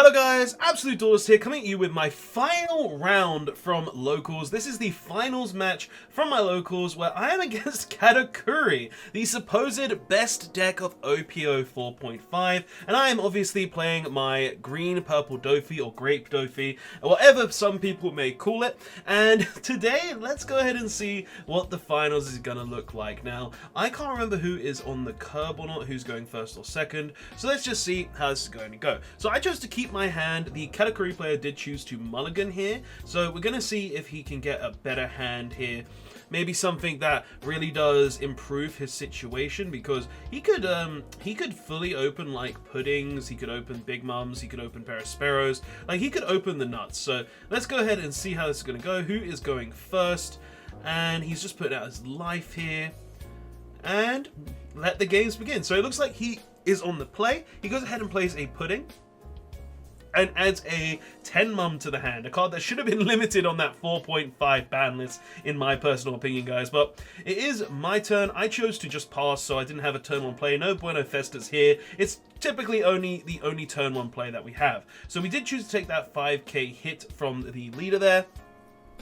Hello guys, Absolute Duelist here, coming at you with my final round from Locals. This is the finals match from my Locals where I am against Katakuri, the supposed best deck of OP04.5, and I am obviously playing my green purple Dofi or grape Dofi, or whatever some people may call it. And today, let's go ahead and see what the finals is gonna look like. Now, I can't remember who is on the curb or not, who's going first or second, so let's just see how this is going to go. So I chose to keep my hand. The Katakuri player did choose to mulligan here, so we're gonna see if he can get a better hand here. Maybe something that really does improve his situation, because he could fully open like puddings, he could open big mums, he could open Perisperos, like he could open the nuts. So let's go ahead and see how this is gonna go. Who is going first? And he's just putting out his life here, and let the games begin. So it looks like he is on the play. He goes ahead and plays a pudding and adds a 10 mum to the hand, a card that should have been limited on that 4.5 ban list in my personal opinion, guys. But it is my turn. I chose to just pass, so I didn't have a turn one play. No Bueno Festas here. It's typically the only turn one play that we have. So we did choose to take that 5k hit from the leader there.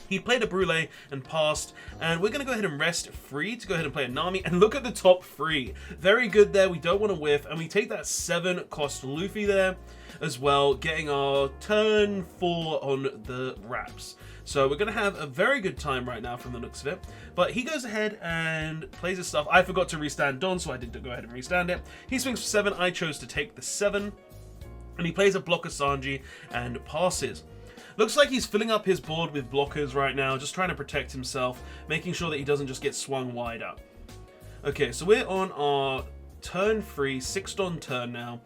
He played a Brûlée and passed, and we're going to go ahead and rest free to go ahead and play a Nami, and look at the top three. Very good there, we don't want to whiff, and we take that 7 cost Luffy there as well, getting our turn 4 on the wraps. So we're going to have a very good time right now from the looks of it, but he goes ahead and plays his stuff. I forgot to restand Don, so I did go ahead and restand it. He swings for 7, I chose to take the 7, and he plays a blocker Sanji and passes. Looks like he's filling up his board with blockers right now, just trying to protect himself, making sure that he doesn't just get swung wide up. Okay, so we're on our turn 3, 6 Don turn now.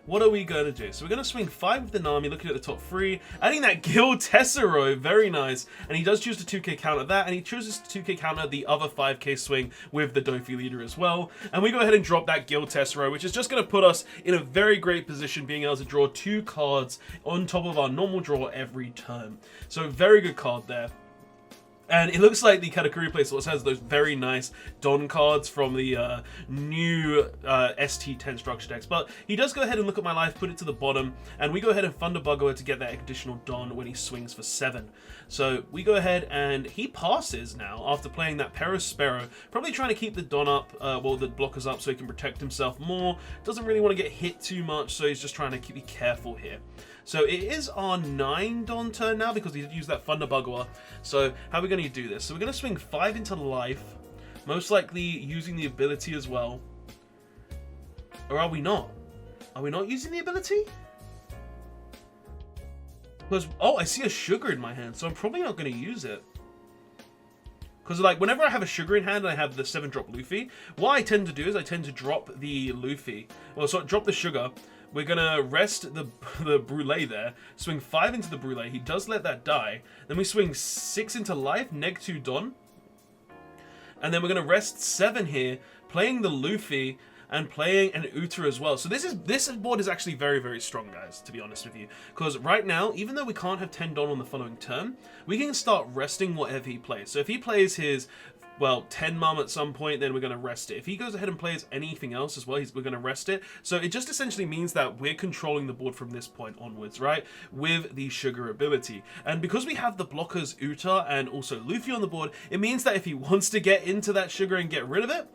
What are we going to do? So we're going to swing 5 with the Nami, looking at the top 3, adding that Gil Tessero, very nice. And he does choose to 2k counter that, and he chooses to 2k counter the other 5k swing with the Dofi leader as well. And we go ahead and drop that Gil Tessero, which is just going to put us in a very great position, being able to draw 2 cards on top of our normal draw every turn. So very good card there. And it looks like the Katakuri playstyle also has those very nice Don cards from the new ST10 structure decks. But he does go ahead and look at my life, put it to the bottom, and we go ahead and Thunder Bugger to get that additional Don when he swings for 7. So we go ahead and he passes now after playing that Perisperos, probably trying to keep the Don up, well, the blockers up so he can protect himself more. Doesn't really want to get hit too much, so he's just trying to be careful here. So it is our 9 Don turn now, because he did use that Thunder Bugger. So how are we going to do this? So we're going to swing 5 into life, most likely using the ability as well. Or are we not? Are we not using the ability? Because, oh, I see a sugar in my hand, so I'm probably not going to use it. Because, like, whenever I have a sugar in hand and I have the 7-drop Luffy, what I tend to do is I tend to drop the Luffy. Well, so drop the sugar. We're going to rest the Brûlée there, swing 5 into the Brûlée. He does let that die. Then we swing 6 into life, neg 2 Don. And then we're going to rest 7 here, playing the Luffy and playing an Uta as well. So this board is actually very, very strong, guys, to be honest with you. Because right now, even though we can't have 10 Don on the following turn, we can start resting whatever he plays. So if he plays his, well, 10 mum at some point, then we're going to rest it. If he goes ahead and plays anything else as well, we're going to rest it. So it just essentially means that we're controlling the board from this point onwards, right? With the sugar ability. And because we have the blockers Uta and also Luffy on the board, it means that if he wants to get into that sugar and get rid of it,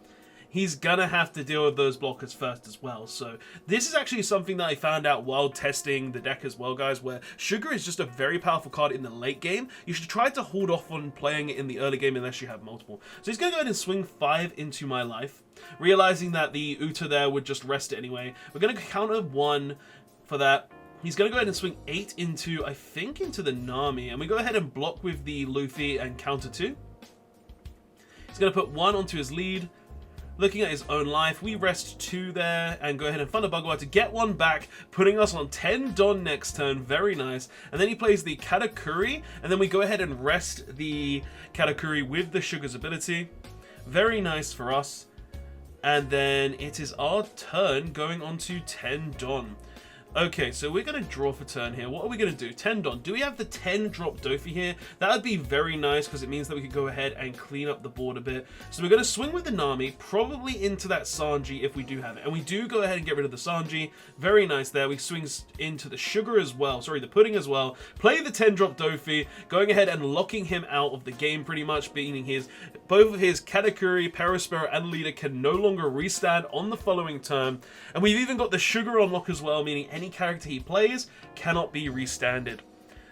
he's gonna have to deal with those blockers first as well. So this is actually something that I found out while testing the deck as well, guys, where sugar is just a very powerful card in the late game. You should try to hold off on playing it in the early game unless you have multiple. So he's gonna go ahead and swing 5 into my life, realizing that the Uta there would just rest it anyway. We're gonna counter 1 for that. He's going to go ahead and swing 8 into, I think, into the Nami. And we go ahead and block with the Luffy and counter 2. He's going to put 1 onto his lead. Looking at his own life, we rest 2 there and go ahead and Thunder Bugger to get 1 back, putting us on 10 Don next turn. Very nice. And then he plays the Katakuri, and then we go ahead and rest the Katakuri with the Sugar's ability. Very nice for us. And then it is our turn, going on to 10 Don. Okay, so we're going to draw for turn here. What are we going to do? 10 Don. Do we have the 10 drop Dofi here? That would be very nice because it means that we could go ahead and clean up the board a bit. So we're going to swing with the Nami, probably into that Sanji if we do have it. And we do go ahead and get rid of the Sanji. Very nice there. We swing into the sugar as well. Sorry, the pudding as well. Play the 10 drop Dofi, going ahead and locking him out of the game pretty much, meaning both of his Katakuri, Perispero, and leader can no longer restand on the following turn. And we've even got the sugar on lock as well, meaning any character he plays cannot be restanded.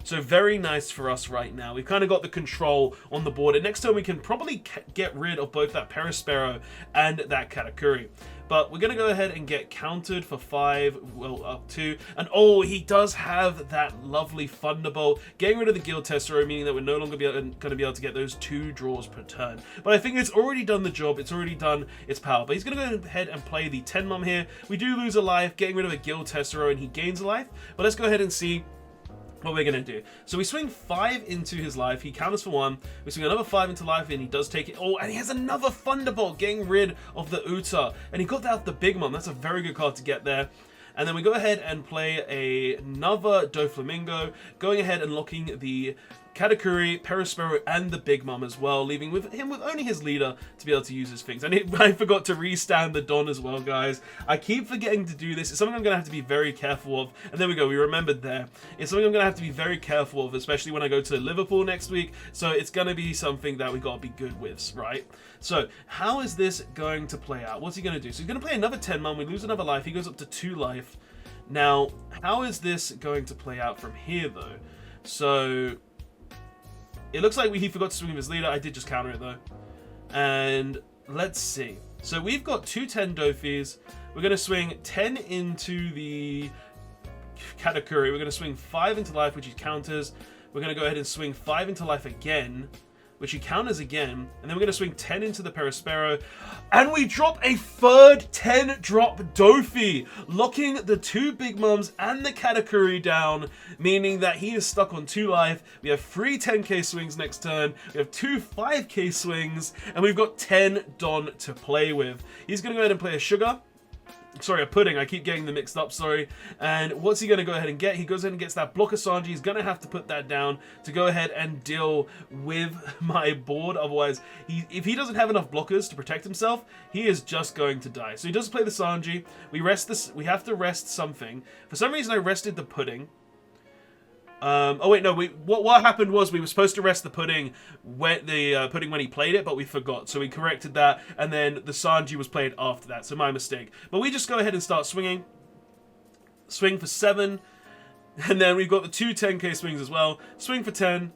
So very nice for us right now. We've kind of got the control on the board. And next turn we can probably get rid of both that Perispero and that Katakuri. But we're going to go ahead and get countered for 5, well, up 2. And oh, he does have that lovely Thunderbolt, getting rid of the Guild Tessero, meaning that we're no longer going to be able to get those 2 draws per turn. But I think it's already done the job. It's already done its power. But he's going to go ahead and play the 10 Mum here. We do lose a life, getting rid of a Guild Tessero, and he gains a life. But let's go ahead and see what we're going to do. So we swing 5 into his life. He counters for 1. We swing another 5 into life, and he does take it. Oh, and he has another Thunderbolt, getting rid of the Uta. And he got that with the Big Mom. That's a very good card to get there. And then we go ahead and play another Doflamingo, going ahead and locking the Katakuri, Perispero, and the Big Mom as well, leaving him with only his leader to be able to use his things. And I forgot to restand the Don as well, guys. I keep forgetting to do this. It's something I'm going to have to be very careful of. And there we go, we remembered there. It's something I'm going to have to be very careful of, especially when I go to Liverpool next week. So it's going to be something that we got to be good with, right? So how is this going to play out? What's he going to do? So he's going to play another 10 Mum. We lose another life. He goes up to 2 life. Now, how is this going to play out from here, though? So it looks like he forgot to swing with his leader. I did just counter it, though. And let's see. So we've got 2 10 Dofis. We're going to swing 10 into the Katakuri. We're going to swing 5 into life, which he counters. We're going to go ahead and swing 5 into life again, which he counters again. And then we're going to swing 10 into the Perispero. And we drop a third 10 drop Dofi, locking the 2 Big Mums and the Katakuri down, meaning that he is stuck on 2 life. We have 3 10k swings next turn. We have 2 5k swings. And we've got 10 Don to play with. He's going to go ahead and play a sugar. Sorry, a pudding. I keep getting them mixed up, sorry. And what's he going to go ahead and get? He goes ahead and gets that blocker Sanji. He's going to have to put that down to go ahead and deal with my board. Otherwise, if he doesn't have enough blockers to protect himself, he is just going to die. So he does play the Sanji. We have to rest something. For some reason, I rested the pudding. Oh wait, no. What happened was we were supposed to rest the pudding when he played it, but we forgot. So we corrected that, and then the Sanji was played after that. So my mistake. But we just go ahead and start swinging. Swing for 7, and then we've got the 2 10k swings as well. Swing for 10.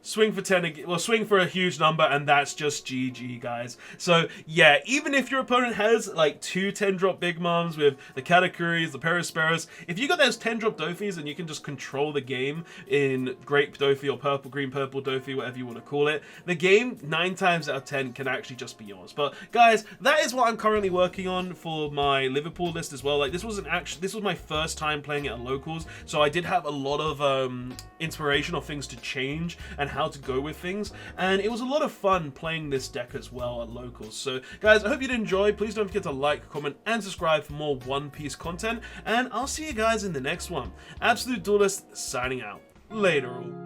Swing for 10 again. Well, swing for a huge number, and that's just GG, guys. So, yeah, even if your opponent has, like, 2 10-drop Big Mums with the Katakuris, the Perisperos, if you got those 10-drop Dofis and you can just control the game in Grape Dofi or Purple, Green, Purple Dofi, whatever you want to call it, the game, 9 times out of 10, can actually just be yours. But, guys, that is what I'm currently working on for my Liverpool list as well. Like, this was my first time playing it at locals, so I did have a lot of inspiration of things to change and how to go with things, and it was a lot of fun playing this deck as well at locals. So guys, I hope you did enjoy. Please don't forget to like, comment, and subscribe for more One Piece content, and I'll see you guys in the next one. Absolute Duelist signing out. Later all.